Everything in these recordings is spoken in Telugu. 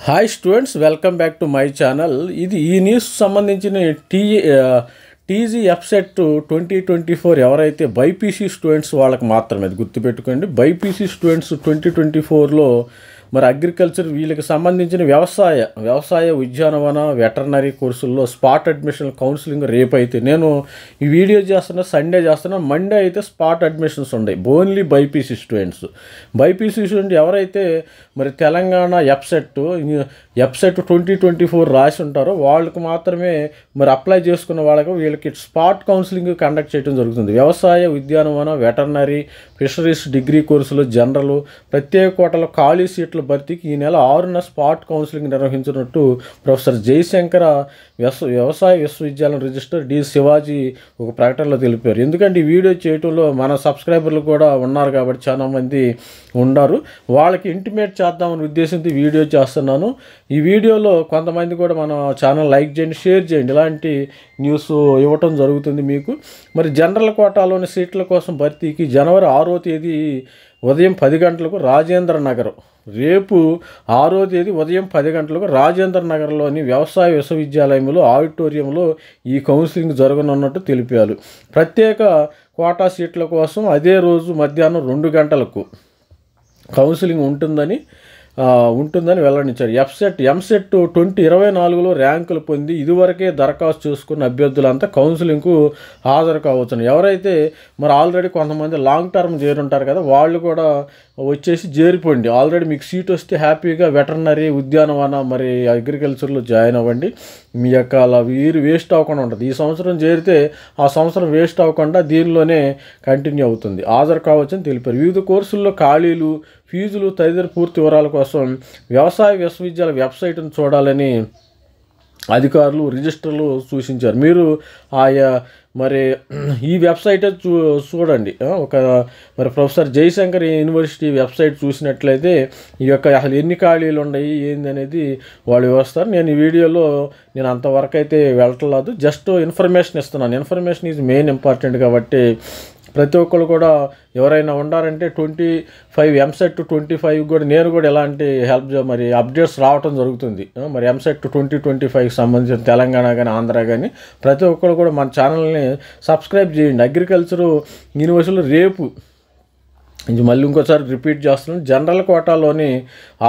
Hi students, welcome back to my channel. ఇది ఈ న్యూస్ సంబంధించిన టీజీ ఎఫ్సెట్ 2024 ఎవరైతే బైపీసీ స్టూడెంట్స్ వాళ్ళకి మాత్రమే, అది గుర్తుపెట్టుకోండి. బైపీసీ స్టూడెంట్స్ 2024లో మరి అగ్రికల్చర్ వీళ్ళకి సంబంధించిన వ్యవసాయ ఉద్యానవన వెటర్నరీ కోర్సుల్లో స్పాట్ అడ్మిషన్ కౌన్సిలింగ్ రేపు అయితే నేను ఈ వీడియో చేస్తున్నా, సండే చేస్తున్నా. మండే అయితే స్పాట్ అడ్మిషన్స్ ఉన్నాయి only BiPC students. BiPC student ఎవరైతే మరి తెలంగాణ ఎఫ్సెట్ 2024 రాసి ఉంటారో వాళ్ళకి మాత్రమే మరి అప్లై చేసుకున్న వాళ్ళకి వీళ్ళకి స్పాట్ కౌన్సిలింగ్ కండక్ట్ చేయడం జరుగుతుంది. వ్యవసాయ ఉద్యానవన వెటర్నరీ ఫిషరీస్ డిగ్రీ కోర్సులు జనరల్ ప్రత్యేక కోటలో ఖాళీ సీట్ల భర్తీకి ఈ నెల 6న స్పాట్ కౌన్సిలింగ్ నిర్వహించినట్టు ప్రొఫెసర్ జయశంకర వ్యవసాయ విశ్వవిద్యాలయం రిజిస్టర్ డి శివాజీ ఒక ప్రకటనలో తెలిపారు. ఎందుకంటే ఈ వీడియో చేయడంలో మన సబ్స్క్రైబర్లు కూడా ఉన్నారు కాబట్టి చాలామంది ఉన్నారు, వాళ్ళకి ఇంటిమేట్ చేద్దామనే ఉద్దేశంతో వీడియో చేస్తున్నాను. ఈ వీడియోలో కొంతమంది కూడా మన ఛానల్ లైక్ చేయండి, షేర్ చేయండి, ఇలాంటి న్యూస్ ఇవ్వటం జరుగుతుంది మీకు. మరి జనరల్ కోటాలోని సీట్ల కోసం భర్తీకి జనవరి 6వ తేదీ ఉదయం 10 గంటలకు రాజేంద్ర నగర్, రేపు 6వ తేదీ ఉదయం 10 గంటలకు రాజేంద్ర నగర్లోని వ్యవసాయ విశ్వవిద్యాలయంలో ఆడిటోరియంలో ఈ కౌన్సిలింగ్ జరగనున్నట్టు తెలిపారు. ప్రత్యేక కోటా సీట్ల కోసం అదే రోజు మధ్యాహ్నం 2 గంటలకు కౌన్సిలింగ్ ఉంటుందని వెల్లడించారు. ఎంసెట్ 2024లో ర్యాంకులు పొంది ఇదివరకే దరఖాస్తు చేసుకున్న అభ్యర్థులంతా కౌన్సిలింగ్కు హాజరు కావచ్చును. ఎవరైతే మరి ఆల్రెడీ కొంతమంది లాంగ్ టర్మ్ చేరుంటారు కదా, వాళ్ళు కూడా వచ్చేసి చేరిపోండి. ఆల్రెడీ మీకు సీట్ వస్తే హ్యాపీగా వెటర్నరీ ఉద్యానవన మరి అగ్రికల్చర్లో జాయిన్ అవ్వండి. మీ యొక్క అలా వీరు వేస్ట్ అవ్వకుండా ఉంటుంది. ఈ సంవత్సరం చేరితే ఆ సంవత్సరం వేస్ట్ అవ్వకుండా దీనిలోనే కంటిన్యూ అవుతుంది. హాజరు కావచ్చని తెలిపారు. వివిధ కోర్సుల్లో ఖాళీలు, ఫీజులు తదితర పూర్తి వివరాల కోసం వ్యవసాయ విశ్వవిద్యాలయ వెబ్సైట్ను చూడాలని అధికారులు రిజిస్టర్లు సూచించారు. మీరు ఆయా మరి ఈ వెబ్సైట్ చూడండి. మరి ప్రొఫెసర్ జయశంకర్ యూనివర్సిటీ వెబ్సైట్ చూసినట్లయితే ఈ యొక్క అసలు ఎన్ని ఖాళీలు ఉన్నాయి ఏంది అనేది వాళ్ళు వివరిస్తారు. నేను ఈ వీడియోలో అంతవరకు అయితే వెళ్ళట్లేదు, జస్ట్ ఇన్ఫర్మేషన్ ఇస్తున్నాను. ఇన్ఫర్మేషన్ ఈజ్ మెయిన్ ఇంపార్టెంట్ కాబట్టి ప్రతి ఒక్కరు కూడా ఎవరైనా ఉండారంటే 25 ఎంసెట్ 25 కూడా నేను కూడా ఎలాంటి హెల్ప్ మరి అప్డేట్స్ రావడం జరుగుతుంది. మరి ఎంసెట్ 2025కి సంబంధించిన తెలంగాణ కానీ ఆంధ్ర కానీ ప్రతి ఒక్కరు కూడా మన ఛానల్ని సబ్స్క్రైబ్ చేయండి. అగ్రికల్చర్ యూనివర్సిటీలో రేపు మళ్ళీ ఇంకోసారి రిపీట్ చేస్తున్నాను. జనరల్ కోటాలోని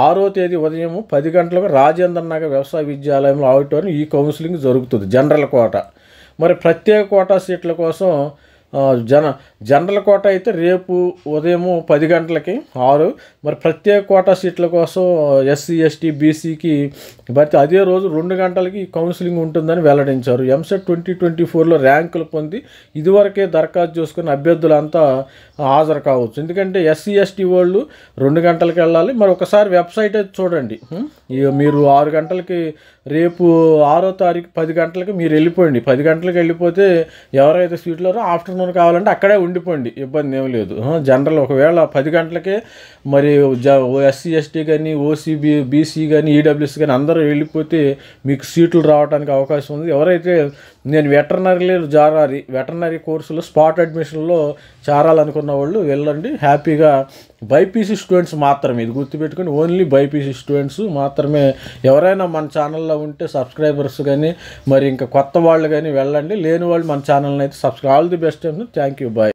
6వ తేదీ ఉదయం 10 గంటలకు రాజేంద్ర నగర్ వ్యవసాయ విద్యాలయంలో ఆడిటోరియం ఈ కౌన్సిలింగ్ జరుగుతుంది. జనరల్ కోట. మరి ప్రత్యేక కోటా సీట్ల కోసం జనరల్ కోట అయితే రేపు ఉదయం 10 గంటలకి 6. మరి ప్రత్యేక కోటా సీట్ల కోసం ఎస్సీ ఎస్టీ బీసీకి భర్తీ అదే రోజు 2 గంటలకి కౌన్సిలింగ్ ఉంటుందని వెల్లడించారు. ఎంసెట్ 2024లో ర్యాంకులు పొంది ఇదివరకే దరఖాస్తు చేసుకున్న అభ్యర్థులంతా హాజరు కావచ్చు. ఎందుకంటే ఎస్సీ ఎస్టీ వాళ్ళు 2 గంటలకు వెళ్ళాలి. మరి ఒకసారి వెబ్సైట్ అయితే చూడండి. మీరు 6 గంటలకి రేపు 6వ తారీఖు 10 గంటలకి మీరు వెళ్ళిపోండి. 10 గంటలకు వెళ్ళిపోతే ఎవరైతే సీట్లో ఆఫ్టర్నూన్ కావాలంటే అక్కడే ఉండిపోండి, ఇబ్బంది ఏం లేదు. జనరల్ ఒకవేళ 10 గంటలకే మరి ఎస్సీ ఎస్టీ కానీ ఓసీబీ బీసీ కానీ ఈడబ్ల్యూఎస్ కానీ అందరూ వెళ్ళిపోతే మీకు సీట్లు రావడానికి అవకాశం ఉంది. ఎవరైతే నేను వెటర్నరీ కోర్సులో స్పాట్ అడ్మిషన్లో చేరాలనుకున్న వాళ్ళు వెళ్ళండి హ్యాపీగా. బైపీసీ స్టూడెంట్స్ మాత్రమే, ఇది గుర్తుపెట్టుకుని ఓన్లీ బైపీసీ స్టూడెంట్స్ మాత్రమే. ఎవరైనా మన ఛానల్లో ఉంటే సబ్స్క్రైబర్స్ కానీ మరి ఇంకా కొత్త వాళ్ళు కానీ వెళ్ళండి, లేని వాళ్ళు మన ఛానల్ని అయితే subscribe. All the best. Thank you, bye.